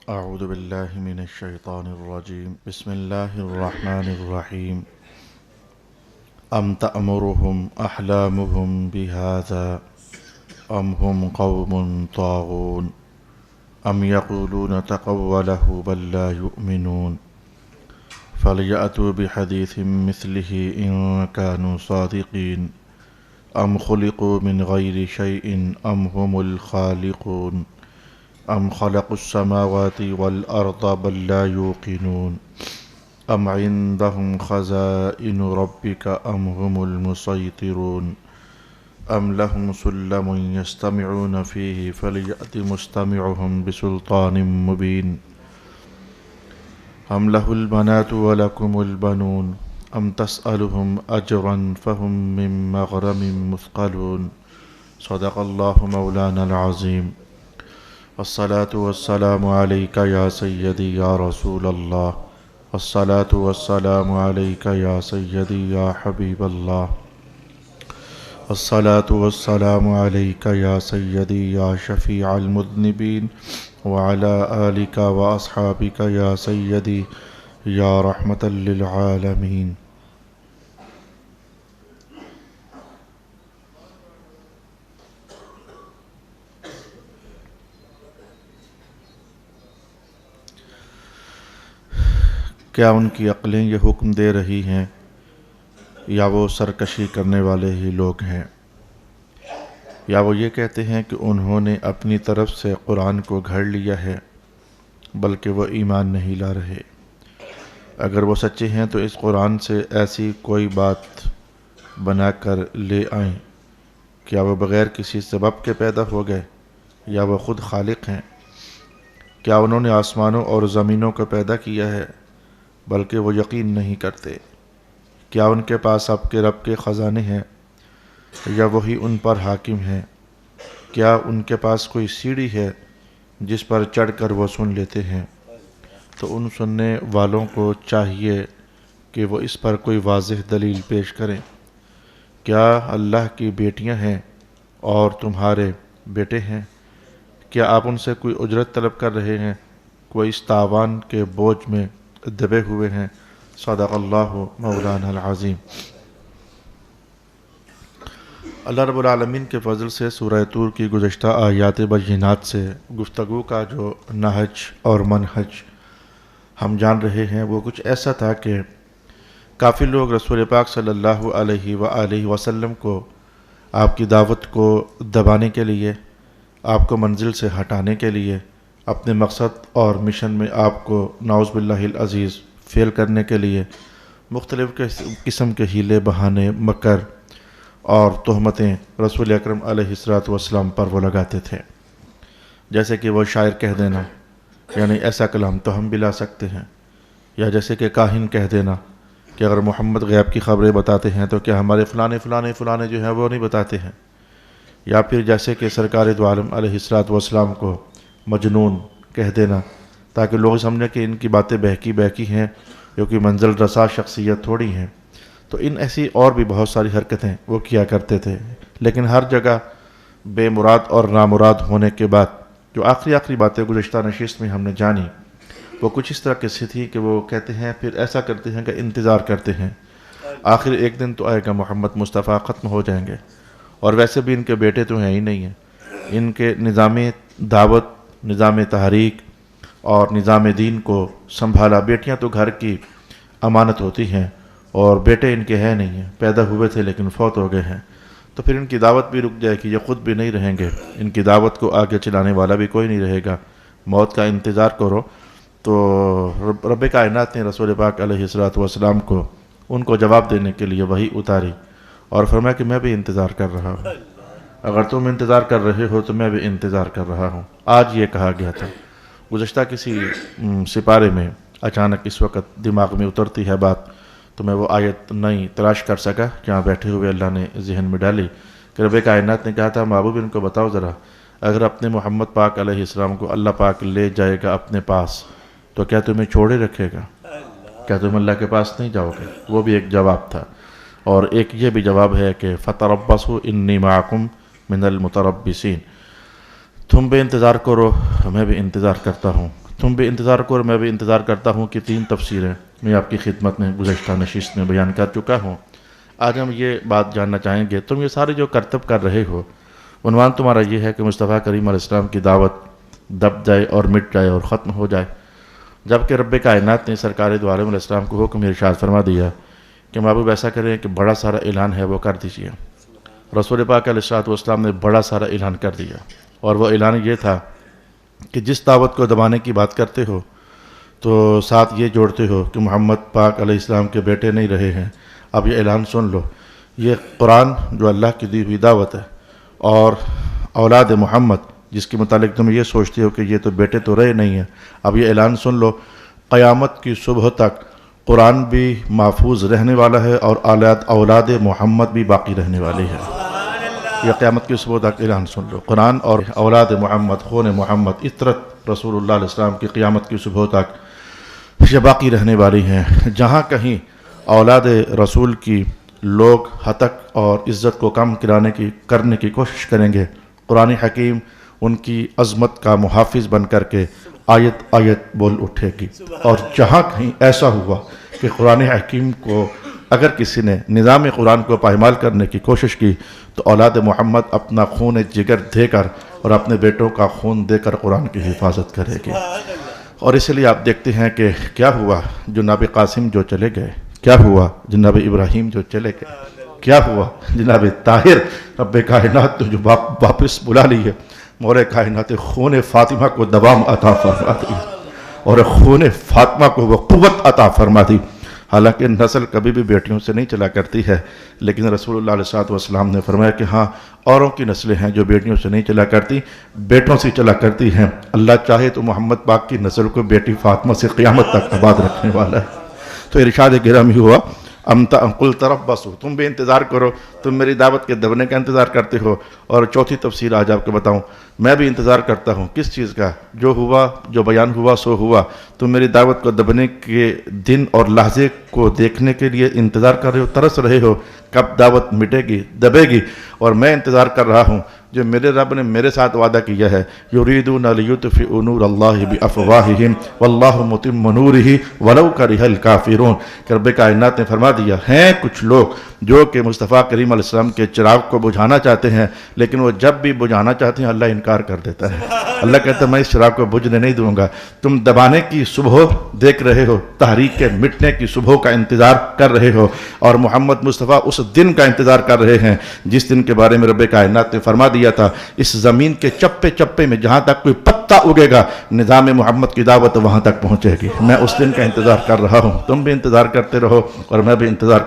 أعوذ بالله من الشيطان الرجيم بسم الله الرحمن الرحيم أم تأمرهم أحلامهم بهذا أم هم قوم طاغون أم يقولون تقوله بل لا يؤمنون فليأتوا بحديث مثله إن كانوا صادقين أم خلقوا من غير شيء أم هم الخالقون أم خلقوا السماوات والأرض بل لا يوقنون أم عندهم خزائن ربك أم هم المسيطرون أم لهم سلم يستمعون فيه فليأت مستمعهم بسلطان مبين أم له البنات ولكم البنون أم تسألهم أجرا فهم من مغرم مثقلون صدق الله مولانا العظيم والصلاة والسلام عليك يا سيدي يا رسول الله والصلاة والسلام عليك يا سيدي يا حبيب الله والصلاة والسلام عليك يا سيدي يا شفيع المذنبين وعلى آلك وأصحابك يا سيدي يا رحمة للعالمين. کیا ان کی عقلیں یہ حکم دے رہی ہیں یا وہ سرکشی کرنے والے ہی لوگ ہیں، یا وہ یہ کہتے ہیں کہ انہوں نے اپنی طرف سے قرآن کو گھڑ لیا ہے بلکہ وہ ایمان نہیں لا رہے۔ اگر وہ سچے ہیں تو اس قرآن سے ایسی کوئی بات بنا کر لے آئیں۔ کیا وہ بغیر کسی سبب کے پیدا ہو گئے یا وہ خود خالق ہیں؟ کیا انہوں نے آسمانوں اور زمینوں کو پیدا کیا ہے بلکہ وہ یقین نہیں کرتے؟ کیا ان کے پاس آپ کے رب کے خزانے ہیں یا وہی ان پر حاکم ہیں؟ کیا ان کے پاس کوئی سیڑھی ہے جس پر چڑھ کر وہ سن لیتے ہیں؟ تو ان سننے والوں کو چاہیے کہ وہ اس پر کوئی واضح دلیل پیش کریں۔ کیا اللہ کی بیٹیاں ہیں اور تمہارے بیٹے ہیں؟ کیا آپ ان سے کوئی اجرت طلب کر رہے ہیں؟ کوئی اس تاوان کے بوجھ میں دبے ہوئے ہیں۔ صدق اللہ مولانا العظیم۔ اللہ رب العالمین کے فضل سے سورہ طور کی گزشتہ آیات بینات سے گفتگو کا جو نہج اور منہج ہم جان رہے ہیں وہ کچھ ایسا تھا کہ کافی لوگ رسول پاک صلی اللہ علیہ وآلہ وسلم کو آپ کی دعوت کو دبانے کے لیے، آپ کو منزل سے ہٹانے کے لیے، اپنے مقصد اور مشن میں آپ کو نعوذ باللہ العزیز فیل کرنے کے لیے مختلف قسم کے ہیلے، بہانے، مکر اور تہمتیں رسول اکرم علیہ الصلوۃ والسلام پر وہ لگاتے تھے۔ جیسے کہ وہ شاعر کہہ دینا، یعنی ایسا کلام تو ہم بھی لا سکتے ہیں، یا جیسے کہ کاہن کہہ دینا کہ اگر محمد غیب کی خبریں بتاتے ہیں تو کیا ہمارے فلانے جو ہیں وہ نہیں بتاتے ہیں، یا پھر جیسے کہ سرکار دو عالم علیہ الصلوۃ والسلام کو مجنون کہہ دینا تاکہ لوگ سمجھیں کہ ان کی باتیں بہکی ہیں، جو کہ منزل رسا شخصیت تھوڑی ہیں۔ تو ان ایسی اور بھی بہت ساری حرکتیں وہ کیا کرتے تھے، لیکن ہر جگہ بے مراد اور نامراد ہونے کے بعد جو آخری باتیں گزشتہ نشست میں ہم نے جانی وہ کچھ اس طرح کی سی تھی کہ وہ کہتے ہیں، پھر ایسا کرتے ہیں کہ انتظار کرتے ہیں، آخر ایک دن تو آئے گا محمد مصطفیٰ ختم ہو جائیں گے، اور ویسے بھی ان کے بیٹے تو ہیں ہی نہیں ہیں۔ ان کے نظام دعوت، نظام تحریک اور نظام دین کو سنبھالا، بیٹیاں تو گھر کی امانت ہوتی ہیں اور بیٹے ان کے ہیں نہیں ہیں، پیدا ہوئے تھے لیکن فوت ہو گئے ہیں، تو پھر ان کی دعوت بھی رک جائے گی، یہ خود بھی نہیں رہیں گے، ان کی دعوت کو آگے چلانے والا بھی کوئی نہیں رہے گا، موت کا انتظار کرو۔ تو رب کائنات نے رسول پاک علیہ الصلوۃ والسلام کو ان کو جواب دینے کے لیے وحی اتاری اور فرمایا کہ میں بھی انتظار کر رہا ہوں، اگر تم انتظار کر رہے ہو تو میں بھی انتظار کر رہا ہوں۔ آج یہ کہا گیا تھا، گزشتہ کسی سپارے میں اچانک اس وقت دماغ میں اترتی ہے بات، تو میں وہ آیت نہیں تلاش کر سکا جہاں بیٹھے ہوئے اللہ نے ذہن میں ڈالی کہ رب کائنات نے کہا تھا محبوب ان کو بتاؤ ذرا، اگر اپنے محمد پاک علیہ السلام کو اللہ پاک لے جائے گا اپنے پاس تو کیا تمہیں چھوڑے رکھے گا؟ کیا تم اللہ کے پاس نہیں جاؤ گے؟ وہ بھی ایک جواب تھا، اور ایک یہ بھی جواب ہے کہ فتربصوا انی معکم من المتربصین، تم بھی انتظار کرو میں بھی انتظار کرتا ہوں۔ تم بھی انتظار کرو، میں بھی انتظار کرتا ہوں کہ 3 تفسیریں میں آپ کی خدمت میں گزشتہ نشست میں بیان کر چکا ہوں۔ آج ہم یہ بات جاننا چاہیں گے، تم یہ سارے جو کرتب کر رہے ہو، عنوان تمہارا یہ ہے کہ مصطفیٰ کریم علیہ السلام کی دعوت دب جائے اور مٹ جائے اور ختم ہو جائے، جبکہ رب کائنات نے سرکار دو عالم علیہ السلام کو حکم ارشاد فرما دیا کہ محبوب ایسا کریں کہ بڑا سارا اعلان ہے وہ کر دیجیے۔ رسول پاک علیہ السلام نے بڑا سارا اعلان کر دیا، اور وہ اعلان یہ تھا کہ جس دعوت کو دبانے کی بات کرتے ہو تو ساتھ یہ جوڑتے ہو کہ محمد پاک علیہ السلام کے بیٹے نہیں رہے ہیں، اب یہ اعلان سن لو، یہ قرآن جو اللہ کی دی ہوئی دعوت ہے، اور اولاد محمد جس کے متعلق تم یہ سوچتے ہو کہ یہ تو بیٹے تو رہے نہیں ہیں، اب یہ اعلان سن لو، قیامت کی صبح تک قرآن بھی محفوظ رہنے والا ہے اور اولاد محمد بھی باقی رہنے والی ہے۔ یہ قیامت کی صبح تک اعلان سن لو، قرآن اور اولاد محمد، خون محمد، عطرت رسول اللہ علیہ السلام کی قیامت کی صبح تک یہ باقی رہنے والی ہیں۔ جہاں کہیں اولاد رسول کی لوگ حتک اور عزت کو کم کرنے کی کوشش کریں گے، قرآن حکیم ان کی عظمت کا محافظ بن کر کے آیت آیت بول اٹھے گی۔ اور جہاں کہیں ایسا ہوا کہ قرآن حکیم کو اگر کسی نے نظام قرآن کو پائمال کرنے کی کوشش کی تو اولاد محمد اپنا خون جگر دے کر اور اپنے بیٹوں کا خون دے کر قرآن کی حفاظت کرے گی۔ اور اس لیے آپ دیکھتے ہیں کہ کیا ہوا، جناب قاسم جو چلے گئے، کیا ہوا جناب ابراہیم جو چلے گئے، کیا ہوا جناب طاہر، رب کائنات جو واپس بلا لی ہے، مولا کائنات خون فاطمہ کو دوام عطا فرما دی اور خون فاطمہ کو وہ قوت عطا فرما دی۔ حالانکہ نسل کبھی بھی بیٹیوں سے نہیں چلا کرتی ہے، لیکن رسول اللہ علیہ السلام نے فرمایا کہ ہاں اوروں کی نسلیں ہیں جو بیٹیوں سے نہیں چلا کرتی، بیٹوں سے چلا کرتی ہیں۔ اللہ چاہے تو محمد پاک کی نسل کو بیٹی فاطمہ سے قیامت تک آباد رکھنے والا ہے۔ تو ارشاد گرامی ہوا، قل تربصوا، تم بھی انتظار کرو، تم میری دعوت کے دبنے کا انتظار کرتے ہو۔ اور چوتھی تفسیر آج آپ کو بتاؤں، میں بھی انتظار کرتا ہوں کس چیز کا؟ جو ہوا، جو بیان ہوا سو ہوا۔ تم میری دعوت کو دبنے کے دن اور لحظے کو دیکھنے کے لیے انتظار کر رہے ہو، ترس رہے ہو کب دعوت مٹے گی، دبے گی، اور میں انتظار کر رہا ہوں جو میرے رب نے میرے ساتھ وعدہ کیا ہے، یریدون لیطفئوا نور اللہ بافواہہم واللہ متم نورہ ولو کرہ الکافرون، کہ رب کائنات نے فرما دیا ہیں کچھ لوگ جو کہ مصطفیٰ کریم علیہ السلام کے چراغ کو بجھانا چاہتے ہیں، لیکن وہ جب بھی بجھانا چاہتے ہیں اللہ انکار کر دیتا ہے۔ اللہ کہتا ہے میں اس چراغ کو بجھنے نہیں دوں گا۔ تم دبانے کی صبح دیکھ رہے ہو، تحریک کے مٹنے کی صبح کا انتظار کر رہے ہو، اور محمد مصطفیٰ اس دن کا انتظار کر رہے ہیں جس دن کے بارے میں رب کائنات نے فرما دیا تھا، اس زمین کے چپے چپے میں جہاں تک کوئی پتا اگے گا نظام محمد کی دعوت وہاں تک پہنچے گی۔ میں اس دن کا انتظار کر رہا ہوں، تم بھی انتظار کرتے رہو اور میں بھی انتظار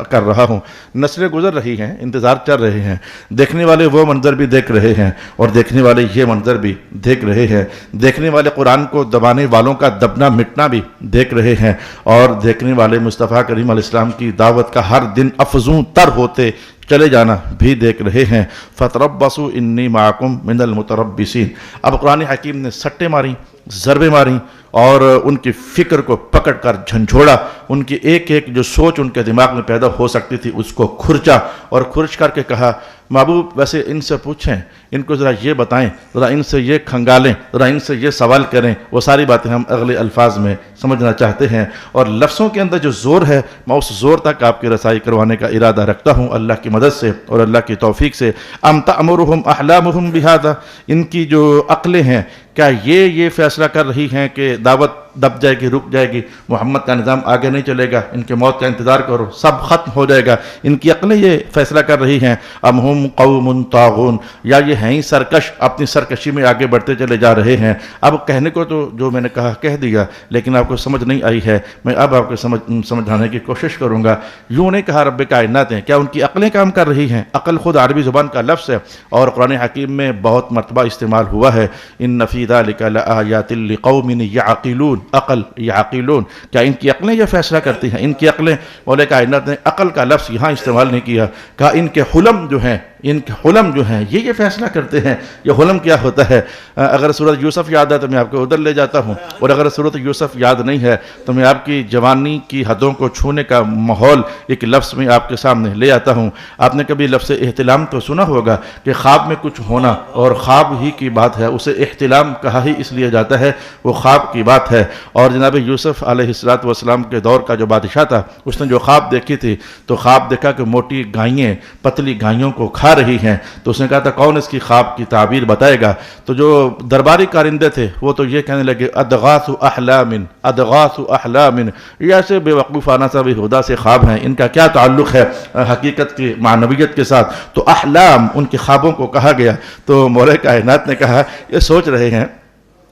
کر رہا ہوں۔ نسلیں گزر رہی ہیں، انتظار چل رہے ہیں، دیکھنے والے وہ منظر بھی دیکھ رہے ہیں اور دیکھنے والے یہ منظر بھی دیکھ رہے ہیں، دیکھنے والے قرآن کو دبانے والوں کا دبنا مٹنا بھی دیکھ رہے ہیں، اور دیکھنے والے مصطفیٰ کریم علیہ السلام کی دعوت کا ہر دن افزوں تر ہوتے چلے جانا بھی دیکھ رہے ہیں۔ فتربصوا انی معکم من المتربصین۔ اب قرآن حکیم نے سٹے ماری، ضربے ماری، اور ان کی فکر کو پکڑ کر جھنجھوڑا، ان کی ایک ایک جو سوچ ان کے دماغ میں پیدا ہو سکتی تھی اس کو کھرچا، اور کھرچ کر کے کہا محبوب ویسے ان سے پوچھیں، ان کو ذرا یہ بتائیں، ذرا ان سے یہ کھنگالیں، ذرا ان سے یہ سوال کریں۔ وہ ساری باتیں ہم اگلے الفاظ میں سمجھنا چاہتے ہیں، اور لفظوں کے اندر جو زور ہے میں اس زور تک آپ کی رسائی کروانے کا ارادہ رکھتا ہوں اللہ کی مدد سے اور اللہ کی توفیق سے۔ ام تأمرهم احلامهم بهذا، ان کی جو عقلیں ہیں کیا یہ فیصلہ کر رہی ہیں کہ دعوت دب جائے گی، رک جائے گی، محمد کا نظام آگے نہیں چلے گا، ان کے موت کا انتظار کرو، سب ختم ہو جائے گا، ان کی عقلیں یہ فیصلہ کر رہی ہیں؟ ام ہم قوم طاغون، یا یہ ہیں ہی سرکش، اپنی سرکشی میں آگے بڑھتے چلے جا رہے ہیں۔ اب کہنے کو تو جو میں نے کہا کہہ دیا، لیکن آپ کو سمجھ نہیں آئی ہے، میں اب آپ کو سمجھانے کی کوشش کروں گا۔ یوں نہیں کہا رب کائنات ہیں، کیا ان کی عقلیں کام کر رہی ہیں؟ عقل خود عربی زبان کا لفظ ہے اور قرآن حکیم میں بہت مرتبہ استعمال ہوا ہے۔ ان فی ذلک لآیات لقوم یعقلون، عقل یعقلون، کیا ان کی عقلیں یہ فیصلہ کرتی ہیں؟ ان کی عقلیں، مولا کائنات نے عقل کا لفظ یہاں استعمال نہیں کیا، کہا ان کے حلم جو ہیں ان کے حلم جو ہیں یہ فیصلہ کرتے ہیں. یہ حلم کیا ہوتا ہے؟ اگر سورۃ یوسف یاد ہے تو میں آپ کو ادھر لے جاتا ہوں، اور اگر سورۃ یوسف یاد نہیں ہے تو میں آپ کی جوانی کی حدوں کو چھونے کا ماحول ایک لفظ میں آپ کے سامنے لے آتا ہوں. آپ نے کبھی لفظ احتلام تو سنا ہوگا کہ خواب میں کچھ ہونا اور خواب ہی کی بات ہے، اسے احتلام کہا ہی اس لیے جاتا ہے، وہ خواب کی بات ہے. اور جناب یوسف علیہ السلام کے دور کا جو بادشاہ تھا اس نے جو خواب دیکھی تھی تو خواب دیکھا کہ موٹی گائیں پتلی گائیوں کو کھا رہی ہیں. تو اس نے کہا تھا کون اس کی خواب کی تعبیر بتائے گا؟ تو جو درباری کارندے تھے وہ تو یہ کہنے لگے اضغاث احلام، اضغاث احلام، یہ ایسے بے وقوفانہ سا بےہودہ سے خواب ہیں، ان کا کیا تعلق ہے حقیقت کی معنویت کے ساتھ؟ تو احلام ان کے خوابوں کو کہا گیا. تو مولا کائنات نے کہا یہ سوچ رہے ہیں،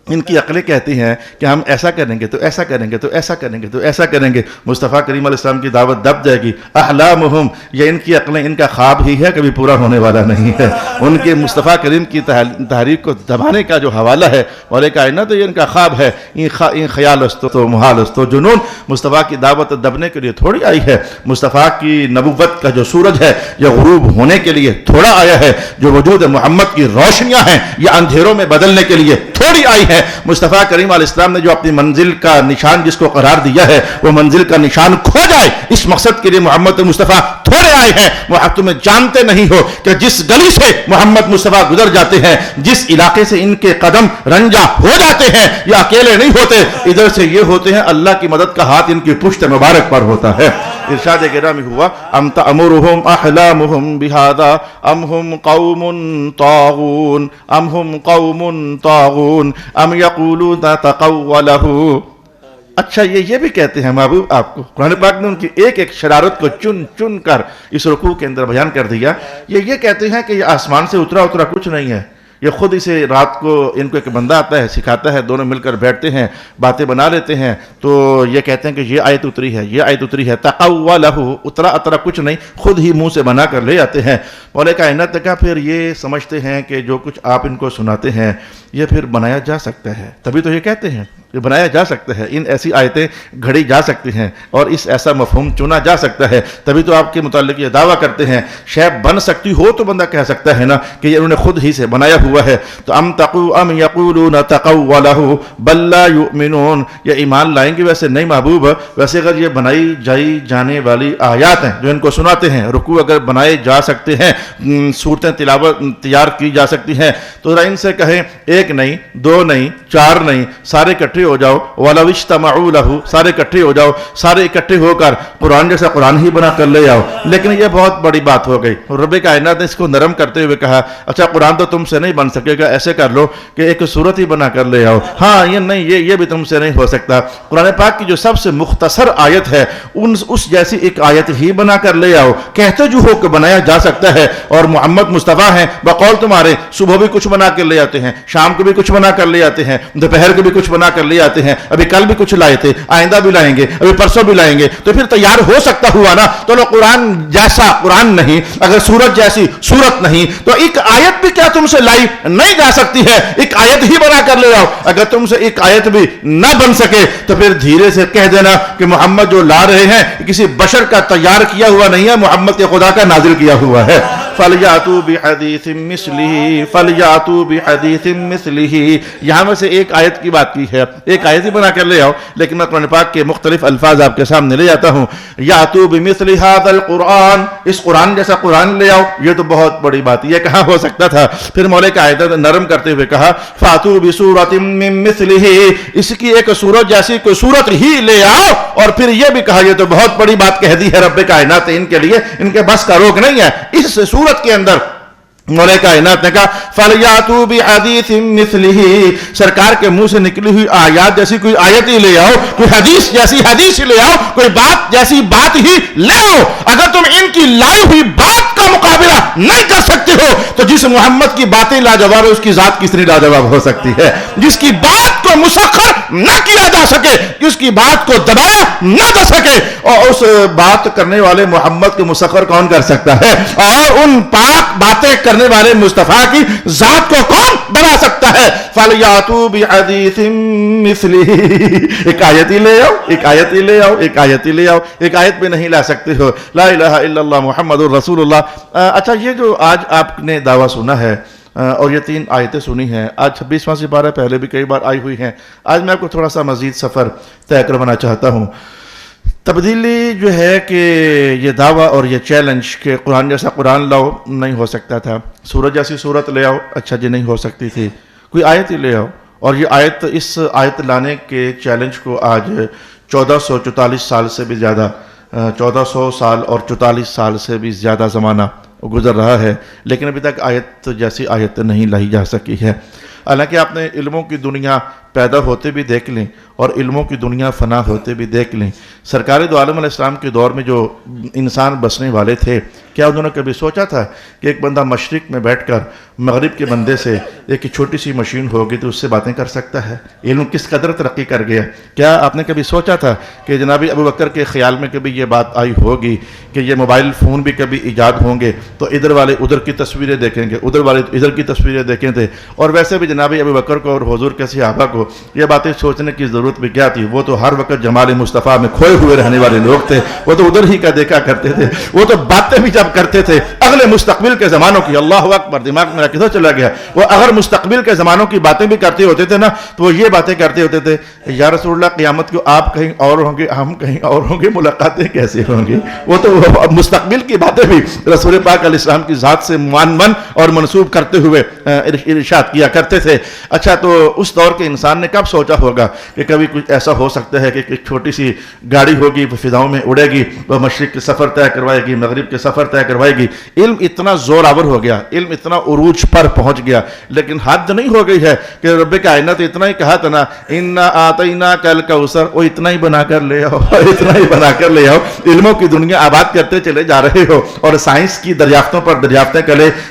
ان کی عقلیں کہتی ہیں کہ ہم ایسا کریں گے تو ایسا کریں گے تو ایسا کریں گے تو ایسا کریں گے، مصطفیٰ کریم علیہ السلام کی دعوت دب جائے گی. احلامہم، یہ ان کی عقلیں، ان کا خواب ہی ہے، کبھی پورا ہونے والا نہیں ہے. ان کے مصطفیٰ کریم کی تحریک کو دبانے کا جو حوالہ ہے مولا کائنات، یہ ان کا خواب ہے. این خیال است تو محال است. تو جنون مصطفیٰ کی دعوت دبنے کے لیے تھوڑی آئی ہے. مصطفیٰ کی نبوت کا جو سورج ہے یہ غروب ہونے کے لیے تھوڑا آیا ہے. جو وجود محمد کی روشنیاں ہیں یہ اندھیروں میں بدلنے کے لیے تھوڑی آئی ہے. مصطفیٰ کریم علیہ السلام نے جو اپنی منزل کا نشان جس کو قرار دیا ہے وہ منزل کا نشان کھو جائے، اس مقصد کے لیے محمد مصطفیٰ تھوڑے آئے ہیں. وہ تمہیں جانتے نہیں ہو کہ جس گلی سے محمد مصطفیٰ گزر جاتے ہیں، جس علاقے سے ان کے قدم رنجا ہو جاتے ہیں، یہ اکیلے نہیں ہوتے، ادھر سے یہ ہوتے ہیں، اللہ کی مدد کا ہاتھ ان کی پشت مبارک پر ہوتا ہے. ارشاد گرامی ہوا ام تأمرهم احلامهم بهذا ام هم قوم طاغون ام هم قوم طاغون ام یقولون تقوله. اچھا یہ بھی کہتے ہیں محبوب آپ کو، قرآن پاک نے ان کی ایک ایک شرارت کو چن چن کر اس رکوع کے اندر بیان کر دیا. یہ کہتے ہیں کہ یہ آسمان سے اترا کچھ نہیں ہے، یہ خود اسے رات کو ان کو ایک بندہ آتا ہے سکھاتا ہے، دونوں مل کر بیٹھتے ہیں باتیں بنا لیتے ہیں. تو یہ کہتے ہیں کہ یہ آیت اتری ہے، یہ آیت اتری ہے. تقولہ، اترا کچھ نہیں، خود ہی منہ سے بنا کر لے آتے ہیں. مولا کائنات نے کہا پھر یہ سمجھتے ہیں کہ جو کچھ آپ ان کو سناتے ہیں یہ پھر بنایا جا سکتا ہے، تبھی تو یہ کہتے ہیں یہ بنایا جا سکتا ہے، ان ایسی آیتیں گھڑی جا سکتی ہیں اور اس ایسا مفہوم چنا جا سکتا ہے، تبھی تو آپ کے متعلق یہ دعویٰ کرتے ہیں. شے بن سکتی ہو تو بندہ کہہ سکتا ہے نا کہ یہ انہوں نے خود ہی سے بنایا ہوا ہے. تو ام یقولون تقولہ بل لا یؤمنون، یہ ایمان لائیں گے ویسے نہیں محبوب. ویسے اگر یہ بنائی جائی جانے والی آیات ہیں جو ان کو سناتے ہیں، رکوع اگر بنائے جا سکتے ہیں، صورتیں تلاوت تیار کی جا سکتی ہیں، تو ذرا ان سے کہیں ایک نہیں، دو نہیں، چار نہیں، سارے اکٹھے ہو جاؤ. وَلَوِ اجْتَمَعُوا لَهُ، سارے اکٹھے ہو جاؤ، سارے اکٹھے ہو کر قرآن جیسا قرآن ہی بنا کر لے آؤ. لیکن یہ بہت بڑی بات ہو گئی. رب کائنات نے اس کو نرم کرتے ہوئے کہا اچھا قرآن تو تم سے نہیں بن سکے گا، ایسے کر لو کہ ایک صورت ہی بنا کر لے آؤ. ہاں یہ نہیں، یہ بھی تم سے نہیں ہو سکتا. قرآن پاک کی جو سب سے مختصر آیت ہے اس جیسی ایک آیت ہی بنا کر لے آؤ. کہتے جو ہو کہ بنایا جا سکتا ہے، اور محمد مصطفیٰ ہیں بقول تمہارے، صبح بھی کچھ بنا کر لے آتے ہیں، شام کو بھی کچھ بنا کر لے آتے ہیں، دوپہر کو بھی کچھ بنا کر لے آتے ہیں، ابھی کل بھی کچھ لائے تھے، آئندہ بھی لائیں گے، ابھی پرسوں بھی لائیں گے، تو پھر تیار ہو سکتا ہوا نا. تو لو قرآن جیسا قرآن نہیں، اگر سورت جیسی سورت نہیں، تو ایک آیت بھی کیا تم سے لائی نہیں جا سکتی ہے؟ ایک آیت ہی بنا کر لے آؤ. اگر تم سے ایک آیت بھی نہ بن سکے تو پھر دھیرے سے کہہ دینا کہ محمد جو لا رہے ہیں کسی بشر کا تیار کیا ہوا نہیں ہے، محمد کے خدا کا نازل کیا ہوا ہے. فَلْيَأْتُوا بِحَدِيثٍ مِثْلِهِ فَلْيَأْتُوا بِحَدِيثٍ مِثْلِهِ. یہاں میں سے ایک آیت کی بات کی ہے، ایک آیت ہی بنا کر لے آؤ. لیکن میں قرآن پاک کے مختلف الفاظ آپ کے سامنے لے جاتا ہوں. یَأْتُوا بِمِثْلِ هَذَا الْقُرْآنِ، اس قرآن جیسا قرآن لے آؤ. یہ تو بہت بڑی بات، یہ کہاں ہو سکتا تھا؟ پھر مولا کی آیت نرم کرتے ہوئے کہا فَأْتُوا بِسُورَةٍ مِّن مِثْلِهِ، اس کی ایک سورت جیسی کوئی سورت ہی لے آؤ. اور پھر یہ بھی کہا یہ تو بہت بڑی بات کہہ دی ہے رب کائنات، ان کے لیے ان کے بس کا روک نہیں ہے. اس سورت کے اندر مولا کائنات نے کہا فَلْيَأْتُوا بِحَدِيثٍ مِثْلِهِ، سرکار کے منہ سے نکلی ہوئی آیات جیسی کوئی آیت ہی لے آؤ، کوئی حدیث جیسی حدیث ہی لے آؤ، کوئی بات جیسی بات ہی لے آؤ. اگر تم ان کی لائی ہوئی بات کا مقابلہ نہیں کر سکتے ہو تو جس محمد کی باتیں لاجواب ہے اس کی ذات کتنی لاجواب ہو سکتی ہے؟ جس کی بات کو مسخر نہ کیا جا سکے، کہ اس کی بات کو دبایا نہ جا سکے، اور اس بات کرنے والے محمد کو مسخر کون کر سکتا ہے، اور ان پاک باتیں کرنے والے مصطفیٰ کی ذات کو کون بنا سکتا ہے؟ فَلْيَأْتُوا بِحَدِيثٍ مِثْلِهِ، ایک آیت ہی لے آؤ، ایک آیت ہی لے آؤ، ایک آیت ہی لے آؤ، ایک آیت بھی نہیں لا سکتے ہو، لا الہ الا اللہ محمد الرسول اللہ۔ اچھا، یہ جو آج آپ نے دعویٰ سنا ہے اور یہ 3 آیتیں سنی ہیں، آج 26واں سپارہ پہلے بھی کئی بار آئی ہوئی ہیں، آج میں آپ کو تھوڑا سا مزید سفر طے کروانا چاہتا ہوں۔ تبدیلی جو ہے کہ یہ دعویٰ اور یہ چیلنج کہ قرآن جیسا قرآن لاؤ، نہیں ہو سکتا تھا، سورت جیسی سورت لے آؤ، اچھا جی نہیں ہو سکتی تھی، کوئی آیت ہی لے آؤ، اور یہ آیت، اس آیت لانے کے چیلنج کو آج 1444 سال سے بھی زیادہ، 1400 سال اور 44 سال سے بھی زیادہ زمانہ گزر رہا ہے، لیکن ابھی تک آیت جیسی آیت نہیں لائی جا سکی ہے۔ حالانکہ آپ نے علموں کی دنیا پیدا ہوتے بھی دیکھ لیں اور علموں کی دنیا فنا ہوتے بھی دیکھ لیں۔ سرکار دو عالم علیہ السلام کے دور میں جو انسان بسنے والے تھے، کیا انہوں نے کبھی سوچا تھا کہ ایک بندہ مشرق میں بیٹھ کر مغرب کے بندے سے ایک چھوٹی سی مشین ہوگی تو اس سے باتیں کر سکتا ہے؟ علم کس قدر ترقی کر گیا۔ کیا آپ نے کبھی سوچا تھا کہ جناب ابو بکر کے خیال میں کبھی یہ بات آئی ہوگی کہ یہ موبائل فون بھی کبھی ایجاد ہوں گے تو ادھر والے ادھر کی تصویریں دیکھیں گے، ادھر والے ادھر کی تصویریں دیکھیں تھے؟ اور ویسے بھی جناب ابو بکر کو اور حضور کے صحابہ کو یہ باتیں سوچنے کی ضرورت بھی کیا تھی؟ وہ تو ہر وقت جمال مصطفیٰ میں کھوئے ہوئے رہنے والے لوگ تھے، وہ تو ادھر ہی کا دیکھا کرتے تھے، وہ تو باتیں بھی جب کرتے تھے اگلے مستقبل کے زمانوں کی، اللہ اکبر، دماغ میرا کدھر چلا گیا، وہ اگر مستقبل کے زمانوں کی باتیں بھی کرتے ہوتے تھے نا تو وہ یہ باتیں کرتے ہوتے تھے، یا رسول اللہ قیامت کو آپ کہیں اور ہوں گے، ہم کہیں اور ہوں گے، ملاقاتیں کیسے ہوں گی؟ وہ تو مستقبل کی باتیں بھی رسول پاک علیہ السلام کی ذات سے من اور منسوب کرتے ہوئے ارشاد کیا کرتے تھے۔ اچھا، تو اس دور کے انسان نے کب سوچا ہوگا کہ کبھی کچھ ایسا ہو سکتا ہے کہ ایک چھوٹی سی گاڑی ہوگی، فضاؤں میں اڑے گی، وہ مشرق کے سفر طے کروائے گی، مغرب کے سفر طے کروائے گی۔ علم اتنا زور آور ہو گیا، علم اتنا عروج پر پہنچ گیا، لیکن حد نہیں ہو گئی ہے کہ رب کائنات اتنا ہی کہا تھا نا، اِنَّا آتَيْنَاكَ الْكَوْثَرَ، وہ اتنا ہی بنا کر لے آؤ، اتنا ہی بنا کر لے آؤ۔ علموں کی دنیا آباد کرتے چلے جا رہے ہو اور سائنس کی دریافتوں پر دریافتیں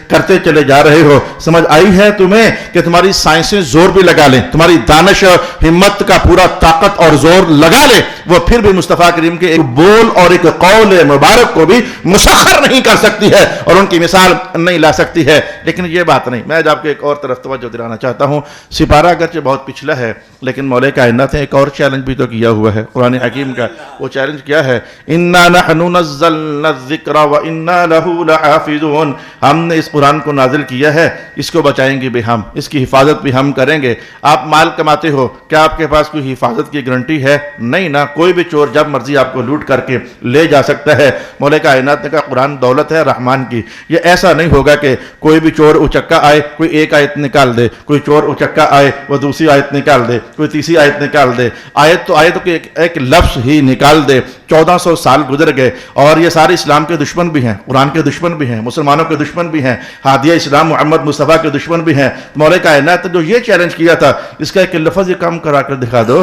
کرتے چلے جا رہے ہو۔ سمجھ آئی ہے تمہیں کہ تمہاری سائنسیں زور بھی لگا لیں، تمہاری دانش ہمت کا پورا طاقت اور زور لگا لے، وہ پھر بھی مصطفیٰ کریم کے ایک بول اور ایک قول مبارک کو بھی مسخر نہیں کر سکتی ہے اور ان کی مثال نہیں لا سکتی ہے۔ لیکن یہ بات نہیں، میں آپ کو ایک اور طرف توجہ دلانا چاہتا ہوں۔ سپارہ اگرچہ بہت پچھلا ہے لیکن مولا کائنات نے ایک اور چیلنج بھی تو کیا ہوا ہے قرآن حکیم کا۔ وہ چیلنج کیا ہے؟ اِنَّا نَحْنُ نَزَّلْنَا الذِّكْرَ وَإِنَّا لَهُ لَحَافِظُونَ، ہم نے اس قرآن کو نازل کیا ہے، اس کو بچائیں گے بھی ہم، اس کی حفاظت بھی ہم کریں گے۔ آپ مال کماتے ہو، کیا آپ کے پاس کوئی حفاظت کی گارنٹی ہے؟ نہیں نا، کوئی بھی چور جب مرضی آپ کو لوٹ کر کے لے جا سکتا ہے۔ مولا کائنات نے کہا قرآن دولت ہے رحمان کی، یہ ایسا نہیں ہوگا کہ کوئی بھی چور اچکا آئے کوئی ایک آیت نکال دے، کوئی چور اچکا آئے وہ دوسری آیت نکال دے، کوئی تیسری آیت نکال دے، آیت کے ایک لفظ ہی نکال دے۔ 1400 سال گزر گئے اور یہ سارے اسلام کے دشمن بھی ہیں، قرآن کے دشمن بھی ہیں، مسلمانوں کے دشمن بھی ہیں، ہادیہ اسلام محمد مصطفیٰ کے دشمن بھی ہیں۔ مولا کائنات نے جو یہ چیلنج کیا تھا، اس کا ایک لفظ ہی کم کرا کر دکھا دو،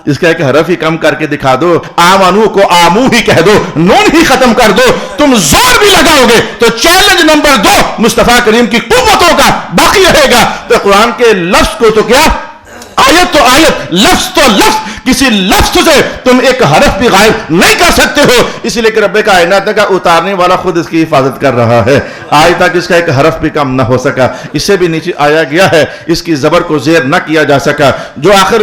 اس کا ایک حرف ہی کم کر کے دکھا دو، آمنو کو آمو ہی کہہ دو، نون ہی ختم کر دو، تم زور بھی لگاؤ گے تو چیلنج نمبر 2 مصطفیٰ کریم کی قوتوں کا باقی رہے گا۔ تو قرآن کے لفظ کو تو کیا، آیت تو آیت، لفظ تو لفظ، کسی لفظ سے تم ایک حرف بھی غائب نہیں کر سکتے ہو، اسی لئے کہ رب کائنات کا اتارنے والا خود اس کی حفاظت کر رہا ہے۔ آج تک اس کا ایک حرف بھی کم نہ ہو سکا، اس سے بھی نیچے آیا گیا ہے، اس کی زبر کو زیر نہ کیا جا سکا، جو آخر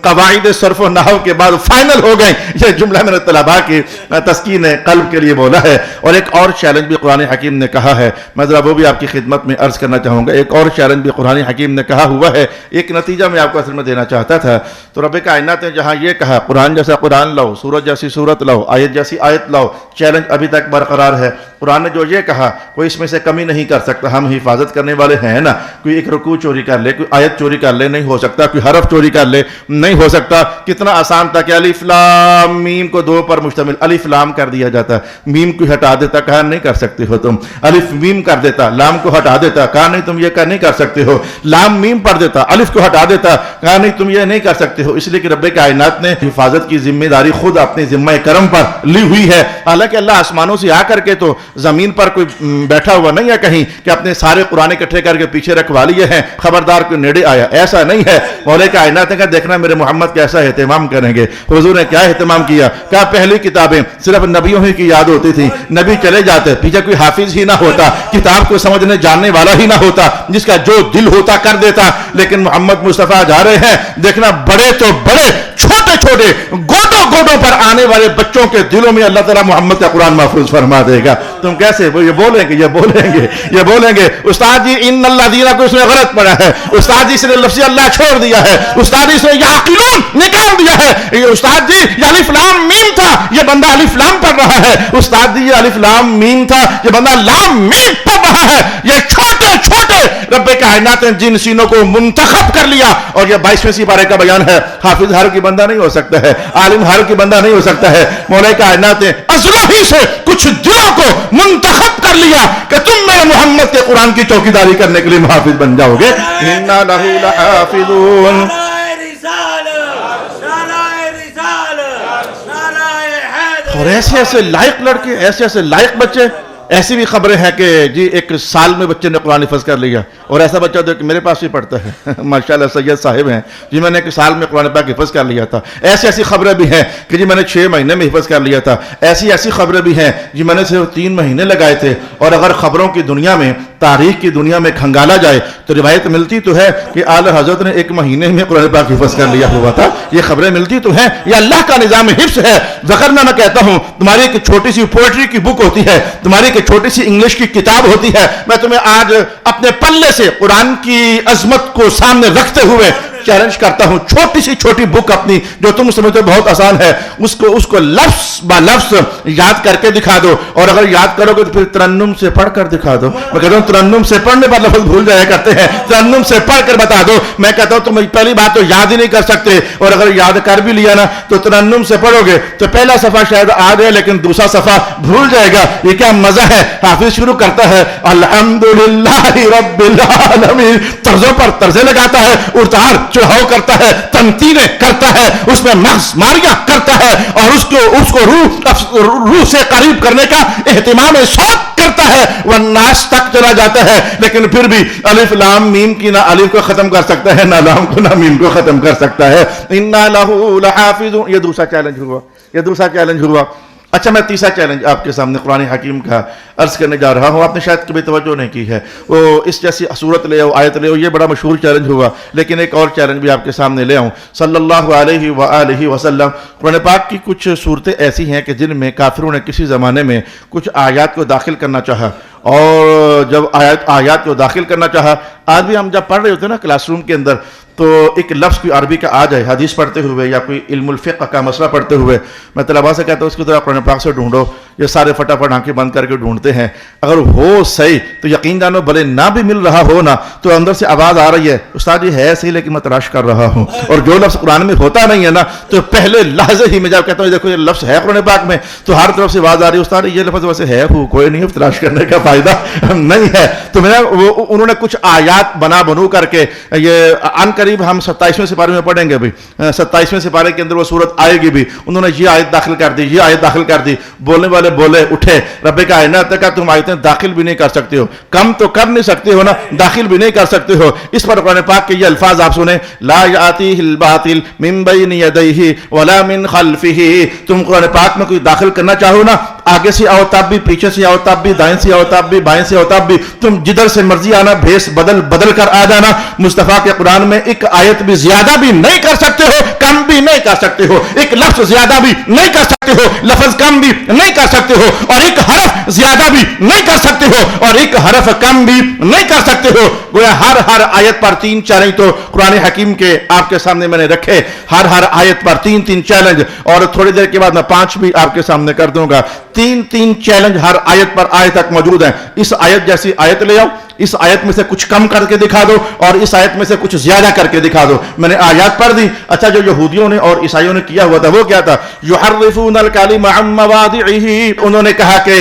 قواعد صرف و نحو کے بعد فائنل ہو گئیں۔ یہ جملہ میں نے طلباء کی تسکین قلب کے لیے بولا ہے۔ اور ایک اور چیلنج بھی قرآن حکیم نے کہا ہے، میں ذرا وہ بھی آپ کی خدمت میں عرض کرنا چاہوں گا۔ ایک اور چیلنج بھی قرآن حکیم نے کہا ہوا ہے، ایک نتیجہ میں آپ کو اصل میں دینا چاہتا تھا۔ تو رب کائنات نے جہاں یہ کہا قرآن جیسا قرآن لاؤ، سورت جیسی سورت لاؤ، آیت جیسی آیت لاؤ، چیلنج ابھی تک برقرار ہے۔ قرآن نے جو یہ کہا کوئی اس میں سے کمی نہیں کر سکتا، ہم حفاظت کرنے والے ہیں نا۔ کوئی ایک رکوع چوری کر لے، کوئی آیت چوری کر لے، نہیں ہو سکتا۔ کوئی حرف چوری کر لے، نہیں ہو سکتا۔ کتنا آسان تھا کہ الف لام میم کو 2 پر مشتمل الف لام کر دیا جاتا، میم کو ہٹا دیتا، کہا نہیں کر سکتے ہو تم، الف میم کر دیتا، لام کو ہٹا دیتا، کہا نہیں تم یہ نہیں کر سکتے ہو، لام میم پڑھ دیتا، الف کو ہٹا دیتا، کہا نہیں تم یہ نہیں کر سکتے ہو۔ اس لیے کہ رب کائنات نے حفاظت کی ذمہ داری خود اپنے ذمہ کرم پر لی ہوئی ہے۔ حالانکہ اللہ آسمانوں سے آ کر کے تو زمین پر کوئی بیٹھا ہوا نہیں ہے کہیں کہ اپنے سارے قرآن اکٹھے کر کے پیچھے رکھوا لیے ہیں، خبردار کوئی نیڑے آیا، ایسا نہیں ہے۔ مولا کائنات نے کہا دیکھنا میرے محمد کیسا اہتمام کریں گے۔ حضور نے کیا اہتمام کیا؟ کہا پہلی کتابیں صرف نبیوں ہی کی یاد ہوتی تھی، نبی چلے جاتے، پیچھے کوئی حافظ ہی نہ ہوتا، کتاب کو سمجھنے جاننے والا ہی نہ ہوتا، جس کا جو دل ہوتا کر دیتا۔ لیکن محمد مصطفیٰ جا رہے ہیں، دیکھنا بڑے تو بڑے، چھوٹے چھوٹے، گوٹوں گوٹوں پر آنے والے بچوں کے دلوں میں اللہ تعالیٰ محمد کا قرآن محفوظ فرما دے گا۔ تم کیسے یہ بولیں گے، یہ بولیں گے استاد جی ان اللہ دینا کو اس نے غلط پڑھا ہے، استاد جی اس نے لفظ اللہ چھوڑ دیا ہے، استاد جی اس نے یعقلون نکال دیا ہے، استاد جی یہ الف لام میم تھا، یہ بندہ الف لام پڑھ رہا ہے، استاد جی یہ الف لام میم تھا، یہ بندہ لام میم پڑھ رہا ہے۔ یہ چھوٹے چھوٹے رب کائنات نے جن سینوں کو منتخب کر لیا، اور یہ 22ویں سپارے کا بیان ہے۔ حافظ ہر کی بندہ نہیں ہو سکتا ہے، عالم ہر کی بندہ نہیں ہو سکتا ہے۔ مولا کائنات نے ازلہ ہی سے کچھ دلوں کو منتخب کر لیا کہ تم میرے محمد کے قرآن کی چوکیداری کرنے کے لیے محافظ بن جاؤ گے۔ اِنَّا لَهُ لَحَافِظُونَ۔ اور ایسے ایسے لائق لڑکے، ایسے ایسے لائق بچے، ایسی بھی خبریں ہیں کہ جی ایک سال میں بچے نے قرآن حفظ کر لیا، اور ایسا بچہ جو کہ میرے پاس بھی پڑھتا ہے ماشاءاللہ سید صاحب ہیں جی، میں نے ایک سال میں قرآن پاک حفظ کر لیا تھا۔ ایسی ایسی خبریں بھی ہیں کہ جی میں نے 6 مہینے میں حفظ کر لیا تھا۔ ایسی خبریں بھی ہیں جی میں نے صرف 3 مہینے لگائے تھے۔ اور اگر خبروں کی دنیا میں، تاریخ کی دنیا میں کھنگالا جائے تو روایت ملتی تو ہے کہ اعلی حضرت نے 1 مہینے میں قرآن پاک حفظ کر لیا ہوا تھا۔ یہ خبریں ملتی تو ہیں، یہ اللہ کا نظام حفظ ہے۔ ذکرنا میں کہتا ہوں، تمہاری ایک چھوٹی سی پوئٹری کی بک ہوتی ہے، تمہاری ایک چھوٹی سی انگلش کی کتاب ہوتی ہے، میں تمہیں آج اپنے پلے سے قرآن کی عظمت کو سامنے رکھتے ہوئے چیلنج کرتا ہوں، چھوٹی سی چھوٹی بک اپنی جو تم سمجھتے بہت آسان ہے، اس کو لفظ با لفظ یاد کر کے دکھا دو، اور اگر یاد کرو گے تو پھر ترنم سے پڑھ کر دکھا دو۔ میں کہتا ہوں ترنم سے پڑھنے پر لفظ بھول جایا کرتے ہیں، ترنم سے پڑھ کر بتا دو۔ میں کہتا ہوں تم پہلی بات تو یاد ہی نہیں کر سکتے، اور اگر یاد کر بھی لیا نا تو ترنم سے پڑھو گے تو پہلا صفحہ شاید آ جائے لیکن دوسرا صفحہ بھول جائے گا۔ یہ کیا مزہ ہے! حافظ شروع کرتا ہے الحمدللہ رب العالمین، طرزوں پر طرزیں لگاتا ہے، اتار چڑھاؤ کرتا ہے، تنقیدیں کرتا ہے، اس میں مغز ماریاں کرتا ہے، اور اس کو روح سے قریب کرنے کا اہتمام شوق کرتا ہے، وہ ناس تک چلا جاتا ہے، لیکن پھر بھی الف لام میم کی نہ الف کو ختم کر سکتا ہے، نہ لام کو نہ میم کو ختم کر سکتا ہے۔ اِنَّا لَهُ لَحَافِظُونَ۔ یہ دوسرا چیلنج ہوا۔ اچھا میں تیسرا چیلنج آپ کے سامنے قرآن حکیم کا عرض کرنے جا رہا ہوں، آپ نے شاید کبھی توجہ نہیں کی ہے، وہ اس جیسی صورت لے آؤ، آیت لے آؤ، یہ بڑا مشہور چیلنج ہوا، لیکن ایک اور چیلنج بھی آپ کے سامنے لے آؤں۔ صلی اللہ علیہ وآلہ وسلم، قرآن پاک کی کچھ صورتیں ایسی ہیں کہ جن میں کافروں نے کسی زمانے میں کچھ آیات کو داخل کرنا چاہا، اور جب آیات کو داخل کرنا چاہا، آج بھی ہم جب پڑھ رہے ہوتے ہیں نا کلاس روم کے اندر، تو ایک لفظ کوئی عربی کا آ جائے حدیث پڑھتے ہوئے یا کوئی علم الفقہ کا مسئلہ پڑھتے ہوئے، میں طلباء سے کہتا ہوں اس کی طرح قرآن پاک سے ڈھونڈو، یہ سارے فٹافٹ آنکھیں بند کر کے ڈھونڈتے ہیں، اگر ہو صحیح تو یقین جانو بھلے نہ بھی مل رہا ہو نا تو اندر سے آواز آ رہی ہے استاد یہ ہے صحیح لیکن میں تلاش کر رہا ہوں، اور جو لفظ قرآن میں ہوتا نہیں ہے نا تو پہلے لحظے ہی میں جب کہتا ہوں دیکھو یہ لفظ ہے قرآن پاک میں، تو ہر طرف سے آواز آ رہی ہے استاد یہ لفظ ویسے ہے کوئی نہیں، تلاش کرنے کا فائدہ نہیں ہے۔ تو انہوں نے کچھ آیات بنو کر کے، یہ عن قریب ہم 27ویں سپارے میں پڑھیں گے بھی، 27ویں سپارے کے اندر وہ صورت آئے گی بھی، انہوں نے یہ آیت داخل کر دی، یہ آیت داخل کر دی، بولنے والے بولے اٹھے، رب کائنات کا تم آیتیں داخل بھی نہیں کر سکتے ہو، کم تو کر نہیں سکتے ہو نا، داخل بھی نہیں کر سکتے ہو۔ اس پر قرآن پاک کے یہ الفاظ آپ سنیں، لا یاتیہ الباطل من بین یدیہ ولا من خلفہ، تم قرآن پاک میں کوئی داخل کرنا چاہو نا، آگے سے آؤ تب بھی، پیچھے سے آؤ تب بھی، دائیں سے آؤ تب بھی، بائیں سے آؤ تب بھی، تم جدھر سے مرضی آنا، بھیس بدل کر آ جانا، مصطفیٰ کے قرآن میں ایک آیت بھی زیادہ بھی نہیں کر سکتے ہو، کم بھی نہیں کر سکتے ہو، ایک لفظ زیادہ بھی نہیں کر سکتے ہو، لفظ کم بھی نہیں کر سکتے ہو، اور ایک حرف زیادہ بھی نہیں کر سکتے ہو، اور ایک حرف کم بھی نہیں کر سکتے ہو۔ گویا ہر آیت پر 3 چیلنج تو قرآن حکیم کے آپ کے سامنے میں نے رکھے، ہر آیت پر 3 چیلنج، اور تھوڑی دیر کے بعد میں 5 بھی آپ کے سامنے کر دوں گا۔ 3 چیلنج ہر آیت پر آج تک موجود ہیں۔ اس آیت جیسی آیت لے آؤ، اس آیت میں سے کچھ کم کر کے دکھا دو، اور اس آیت میں سے کچھ زیادہ کر کے دکھا دو۔ میں نے آیات پڑھ دی۔ اچھا جو یہودیوں نے اور عیسائیوں نے کیا ہوا تھا وہ کیا تھا؟ یحرفون الکلم عن مواضعہ، انہوں نے کہا کہ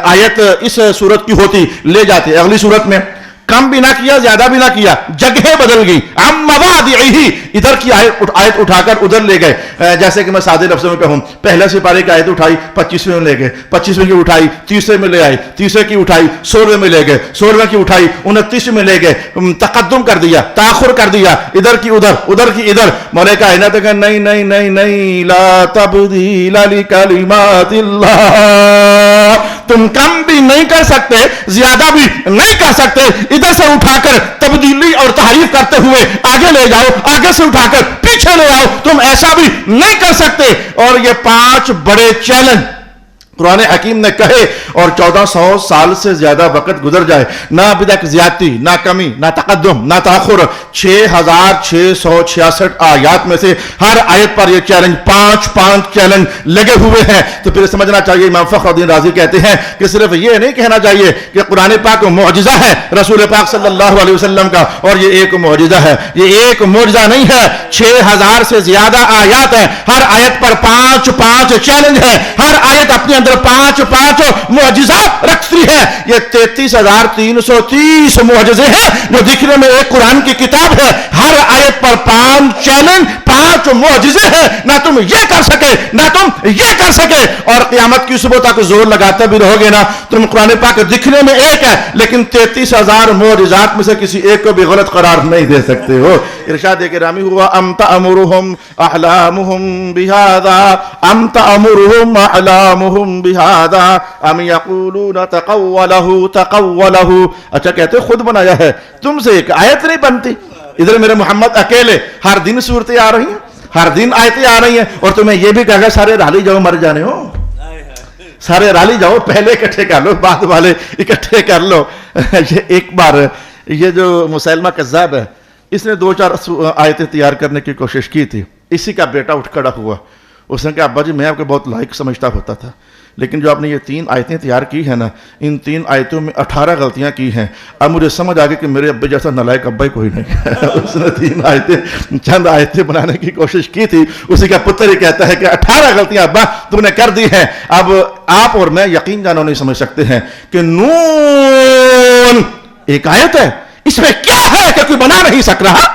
آیت اس صورت کی ہوتی لے جاتے اگلی صورت میں، کم بھی نہ کیا زیادہ بھی نہ کیا, جگہیں بدل گئی. عن مواضعہ, ادھر کی آیت اٹھا کر ادھر لے گئے. جیسے کہ میں سادے لفظوں میں کہوں, پہلے سپارے کی آیت اٹھائی 25ویں میں لے گئے, 25ویں کی اٹھائی 30ویں میں لے آئے, 30ویں کی اٹھائی 16ویں میں لے گئے, 16ویں کی اٹھائی 29ویں میں لے گئے, تقدم کر دیا, تاخر کر دیا, ادھر کی ادھر, ادھر کی ادھر. مولا کائنات کہ نہیں نہیں نہیں نہیں, لا تبدیل لکلمات اللہ, تم کم بھی نہیں کر سکتے زیادہ بھی نہیں کر سکتے. ادھر سے اٹھا کر تبدیلی اور تحریف کرتے ہوئے آگے لے جاؤ, آگے سے اٹھا کر پیچھے لے آؤ, تم ایسا بھی نہیں کر سکتے. اور یہ 5 بڑے چیلنج قرآن حکیم نے کہے اور 1400 سال سے زیادہ وقت گزر جائے, نہ ابھی تک زیادتی, نہ کمی, نہ تقدم, نہ تاخر. 6666 آیات میں سے ہر آیت پر یہ چیلنج 5 چیلنج لگے ہوئے ہیں. تو پھر سمجھنا چاہیے, امام فخر الدین رازی کہتے ہیں کہ صرف یہ نہیں کہنا چاہیے کہ قرآن پاک معجزہ ہے رسول پاک صلی اللہ علیہ وسلم کا اور یہ ایک معجزہ ہے. یہ ایک معجزہ نہیں ہے, 6000 سے زیادہ آیات ہیں, ہر آیت پر 5 چیلنج ہیں, ہر آیت اپنے 5 معجزات رکھتی ہے. یہ 33,330 معجزے ہیں جو دکھنے میں ایک قرآن کی کتاب ہے. ہر آیت پر 5 چیلنج, 5 معجزے ہیں. نہ تم یہ کر سکے نہ تم یہ کر سکے, اور قیامت کی صبح تک زور لگاتے بھی رہو گے نا. تم قرآن پاک دکھنے میں ایک ہے لیکن 33,000 معجزات میں سے کسی ایک کو بھی غلط قرار نہیں دے سکتے ہو. ارشاد گرامی ہوا, ام تأمرهم احلامهم بهذا, ام تأمرهم احلامهم بهذا ام یقولون تقولہ. اچھا کہتے خود بنایا ہے, تم سے ایک آیت نہیں بنتی. ادھر میرے محمد اکیلے ہر دن صورتیں آ رہی ہیں, ہر دن آیتیں آ رہی ہیں, اور تمہیں یہ بھی کہا گیا سارے رالی جاؤ مر جانے ہو, سارے رالی جاؤ, پہلے اکٹھے کر لو بعد والے اکٹھے کر لو. یہ ایک بار یہ جو مسیلمہ کذاب ہے اس نے 2-4 آیتیں تیار کرنے کی کوشش کی تھی. اسی کا بیٹا اٹھ کھڑا ہوا, اس نے کہا ابا جی میں آپ کو بہت لائق سمجھتا ہوتا تھا, لیکن جو آپ نے یہ 3 آیتیں تیار کی ہیں نا, ان 3 آیتوں میں 18 غلطیاں کی ہیں. اب مجھے سمجھ آ گئی کہ میرے ابے جیسا نالائق ابا ہی کوئی نہیں. اس نے 3 چند آیتیں بنانے کی کوشش کی تھی. اسی کا پتر ہی کہتا ہے کہ 18 غلطیاں ابا تم نے کر دی ہیں. اب آپ اور میں یقین جانو نہیں سمجھ سکتے ہیں کہ نون ایک آیت ہے, اس میں کیا ہے کہ کوئی بنا نہیں سک رہا.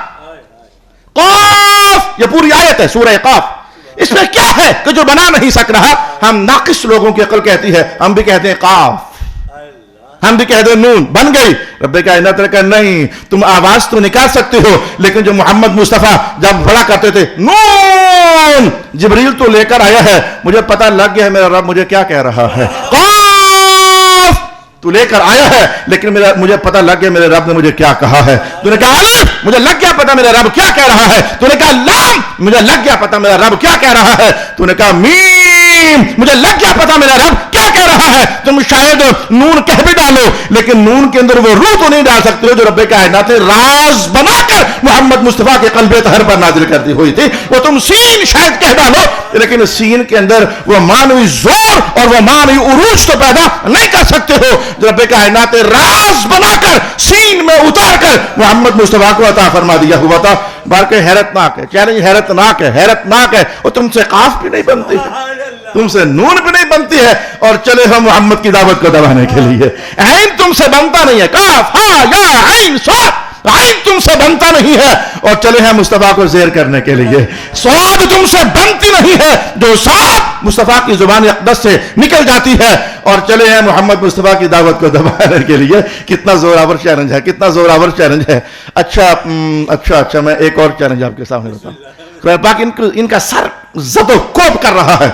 قاف یہ پوری آیت ہے, سورہ قاف, اس میں کیا ہے کہ جو بنا نہیں سک رہا. ہم ناقص لوگوں کی عقل کہتی ہے, ہم بھی کہتے ہیں قاف, ہم بھی کہتے ہیں نون, بن گئی. رب کائنات نے کہا نہیں, تم آواز تو نکال سکتے ہو لیکن جو محمد مصطفیٰ جب بڑا کرتے تھے نون, جبریل تو لے کر آیا ہے, مجھے پتہ لگ گیا ہے میرا رب مجھے کیا کہہ رہا ہے. قاف تو لے کر آیا ہے لیکن مجھے پتہ لگ گیا میرے رب نے مجھے کیا کہا ہے. تو نے کہا الف, مجھے لگ گیا پتہ میرا رب کیا کہہ رہا ہے. تو نے کہا لام, مجھے لگ گیا پتہ میرا رب کیا کہہ رہا ہے. تو نے کہا میم, مجھے لگ گیا پتہ میرا رب کیا کہہ رہا ہے. تم شاید نون کہہ بھی ڈالو لیکن نون کے اندر وہ روح تو نہیں ڈال سکتے ہو جو رب کائنات نے راز بنا کر محمد مصطفیٰ کے قلب طاہر پر نازل کر دی ہوئی تھی. وہ تم سین شاید کہہ ڈالو لیکن سین کے اندر وہ معنوی زور اور وہ معنوی عروج تو پیدا نہیں کر سکتے ہو جو رب کائنات نے راز بنا کر سین میں اتار کر محمد مصطفیٰ کو عطا فرما دیا ہوا تھا. بلکہ حیرتناک ہے, چیلنج حیرتناک ہے, حیرتناک ہے. اور تم سے قاف بھی نہیں بنتی, تم سے نون بھی نہیں بنتی ہے, اور چلے ہم محمد کی دعوت کو دبانے کے لیے. عین تم سے بنتا نہیں ہے, کاف ہا یا عین صاد, عین تم سے بنتا نہیں ہے, اور چلے ہیں مصطفیٰ کو زیر کرنے کے لیے. صاد تم سے بنتی نہیں ہے, جو صاد مصطفیٰ کی زبان اقدس سے نکل جاتی ہے, اور چلے ہیں محمد مصطفیٰ کی دعوت کو دبانے کے لیے. کتنا زوراور چیلنج ہے, کتنا زوراور چیلنج ہے. اچھا میں ایک اور چیلنج آپ کے سامنے بتاؤں. قرآن پاک ان کا سر زد و کوب کر رہا ہے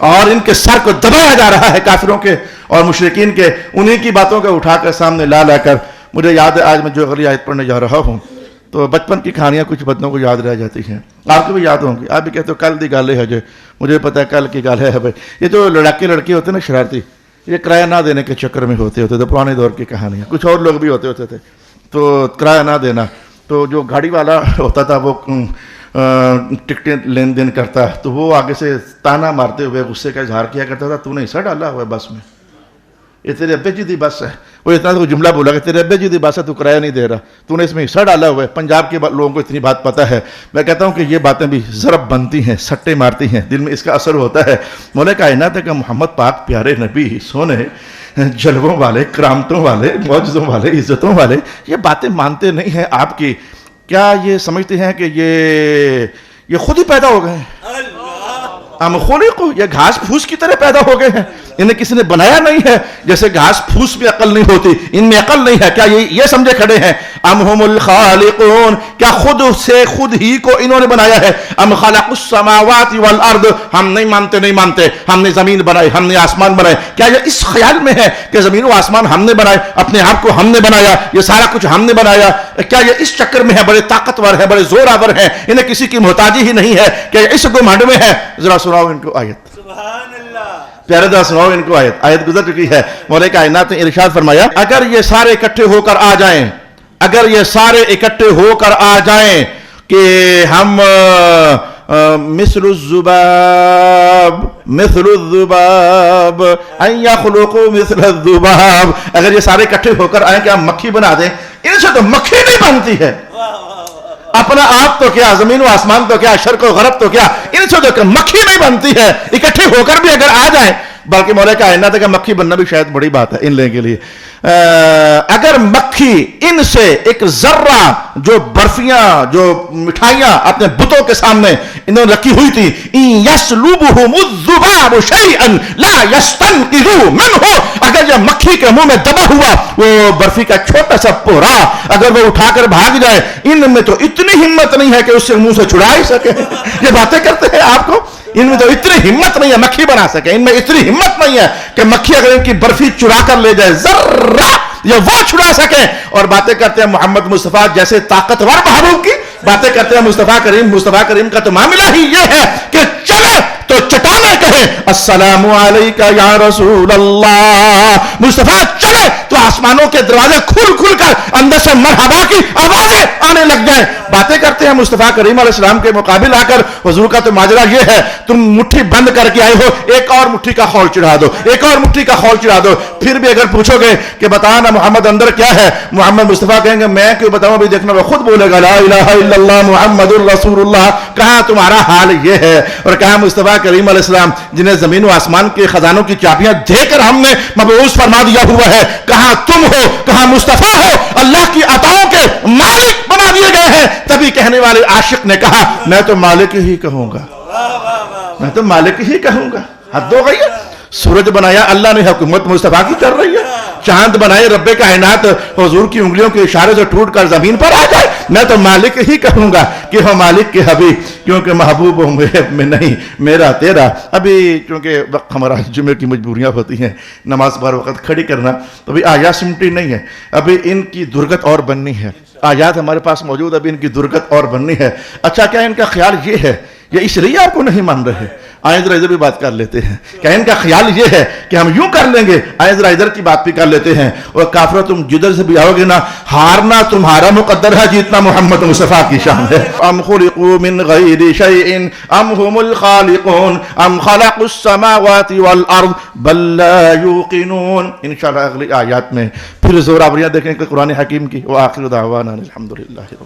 اور ان کے سر کو دبایا جا رہا ہے کافروں کے اور مشرکین کے. انہی کی باتوں کو اٹھا کر سامنے لا کر مجھے یاد ہے, آج میں جو اگلی آیت پڑھنے جا رہا ہوں تو بچپن کی کہانیاں کچھ بچوں کو یاد رہ جاتی ہیں. آپ کو بھی یاد ہوں گی, آپ بھی کہتے ہو کل دی گال ہے جو, مجھے پتا ہے کل کی گال ہے بھائی. یہ جو لڑکے لڑکی ہوتے ہیں نا شرارتی, یہ کرایہ نہ دینے کے چکر میں ہوتے تھے پرانے دور کی کہانیاں. کچھ اور لوگ بھی ہوتے تھے تو کرایہ نہ دینا, تو جو گاڑی والا ہوتا تھا وہ ٹکٹیں لین دین کرتا تو وہ آگے سے تانا مارتے ہوئے غصے کا اظہار کیا کرتا تھا, تو نے حصہ ڈالا ہوا ہے بس میں, یہ تیرے ابے جی دی بس ہے. وہ اتنا تو جملہ بولا کہ تیرے ابے جی دی بس ہے, تو کرایہ نہیں دے رہا, تو نے اس میں حصہ ڈالا ہوا ہے. پنجاب کے لوگوں کو اتنی بات پتہ ہے. میں کہتا ہوں کہ یہ باتیں بھی ضرب بنتی ہیں, سٹے مارتی ہیں, دل میں اس کا اثر ہوتا ہے. مولا کائنات ہے کہ محمد پاک پیارے نبی سونے جلووں والے, کرامتوں والے, معجزوں والے, عزتوں والے, یہ باتیں مانتے نہیں ہیں آپ کی. کیا یہ سمجھتے ہیں کہ یہ خود ہی پیدا ہو گئے ہیں؟ ام خلقوا, یہ گھاس پھوس کی طرح پیدا ہو گئے ہیں, انہیں کسی نے بنایا نہیں ہے. جیسے گھاس پھوس میں عقل نہیں ہوتی, ان میں عقل نہیں ہے. کیا یہ سمجھے کھڑے ہیں ام هم الخالقون, کیا خود سے خود ہی کو انہوں نے بنایا ہے؟ ام خلقوا السماوات والارض, ہم نہیں مانتے, ہم نے زمین بنائی, ہم نے آسمان بنائے. کیا یہ اس خیال میں ہے کہ زمین و آسمان ہم نے بنائے, اپنے آپ کو ہم نے بنایا, یہ سارا کچھ ہم نے بنایا؟ کیا یہ اس چکر میں ہے بڑے طاقتور ہیں, بڑے زور آور ہیں, انہیں کسی کی محتاجی ہی نہیں ہے؟ کہ اس گمنڈ میں ہے؟ ذرا سناؤ ان کو آیت, پیارے دا سناؤ ان کو آیت گزر چکی ہے. مولا کائنات نے ارشاد فرمایا اگر یہ سارے اکٹھے ہو کر آ جائیں, اگر یہ سارے اکٹھے ہو کر آ جائیں کہ ہم مثل الذباب ان يخلقوا مثل الذباب, اگر یہ سارے اکٹھے ہو کر آئیں کہ ہم مکھی بنا دیں, ان سے تو مکھی نہیں بنتی ہے. اپنا آپ تو کیا, زمین و آسمان تو کیا, شرق و غرب تو کیا, ان سے تو مکھی نہیں بنتی ہے. اکٹھے ہو کر بھی اگر آ جائیں, بلکہ مولا کائنات ہے کہ مکھی بننا بھی شاید بڑی بات ہے ان لوگوں کے لیے. اگر مکھی ان سے ایک ذرہ, جو برفیاں, جو مٹھائیاں اپنے بتوں کے سامنے انہوں نے رکھی ہوئی تھی, ان یسلبهم الذباب شیئا لا یستنقذوا منه, اگر یہ مکھی کے منہ میں دبا ہوا وہ برفی کا چھوٹا سا پورا اگر وہ اٹھا کر بھاگ جائے, ان میں تو اتنی ہمت نہیں ہے کہ اس سے منہ سے چھڑا ہی سکے. یہ باتیں کرتے ہیں آپ کو, ان میں تو اتنی ہمت نہیں ہے مکھی بنا سکے, ان میں اتنی ہمت نہیں ہے کہ مکھی اگر ان کی برفی چرا کر لے جائے ذرہ یہ وہ چھڑا سکے. اور باتیں کرتے ہیں محمد مصطفیٰ جیسے طاقتور محبوب کی, باتیں کرتے ہیں مصطفیٰ کریم کا تو معاملہ ہی یہ ہے کہ چلے تو چٹانے کہے السلام علیکہ یا رسول اللہ. مصطفیٰ چلے تو آسمانوں کے دروازے کھل کر اندر سے مرحبا کی آوازیں آنے لگ جائیں. باتیں کرتے ہیں مصطفیٰ کریم علیہ السلام کے مقابل آ کر حضور کا تو ماجرا یہ ہے, تم مٹھی بند کر کے آئے ہو, ایک اور مٹھی کا خول چڑھا دو, ایک اور مٹھی کا خول چڑھا دو. پھر بھی اگر پوچھو گے کہ بتانا محمد اندر کیا ہے, محمد مصطفیٰ کہیں گے میں کیوں بتاؤں, ابھی دیکھنا وہ خود بولے گا لا الہ الا اللہ محمد الرسول اللہ. کہاں تمہارا حال یہ ہے, اور کہاں مصطفیٰ کریم علیہ السلام جنہیں زمین و آسمان کے خزانوں کی چابیاں دے کر ہم نے مبعوث فرما دیا ہوا ہے, کہاں تم ہو, کہاں مصطفیٰ ہو, اللہ کی عطاؤں کے مالک بنا دیے گئے ہیں. تبھی کہنے والے عاشق نے کہا میں تو مالک ہی کہوں گا, میں تو مالک ہی کہوں گا. حد ہو گئی ہے. سورج بنایا اللہ نے, حکومت مصطفیٰ کی چل رہی ہے. چاند بنائے رب کائنات, حضور کی انگلیوں کے اشارے سے ٹوٹ کر زمین پر آ جائے, میں تو مالک ہی کہوں گا کہ ہو مالک کے حبیب, کیونکہ محبوب ہوں میں نہیں میرا تیرا. ابھی چونکہ وقت ہمارا جمعے کی مجبوریاں ہوتی ہیں, نماز بار وقت کھڑی کرنا, تو ابھی آیات سمٹی نہیں ہے, ابھی ان کی درگت اور بننی ہے. آیات ہمارے پاس موجود, ابھی ان کی درگت اور بننی ہے. اچھا کیا ان کا خیال یہ ہے, یا اس لیے آپ کو نہیں مان رہے؟ آئیں ذرا ادھر بھی بات کر لیتے ہیں. کہ ان کا خیال یہ ہے کہ ہم یوں کر لیں گے, آئیں ذرا ادھر کی بات بھی کر لیتے ہیں. اور کافرہ تم جدھر سے بھی آؤ گے نا, ہارنا تمہارا مقدر ہے جتنا محمد مصطفیٰ کی شان ہے. ام خلقوا من غیر شیء ام هم الخالقون ام خلقوا السماوات والارض بل لا یوقنون. انشاءاللہ اگلی آیات میں پھر زور آوریاں دیکھیں کہ قرآن حکیم کی. وآخر دعوانا الحمدللہ.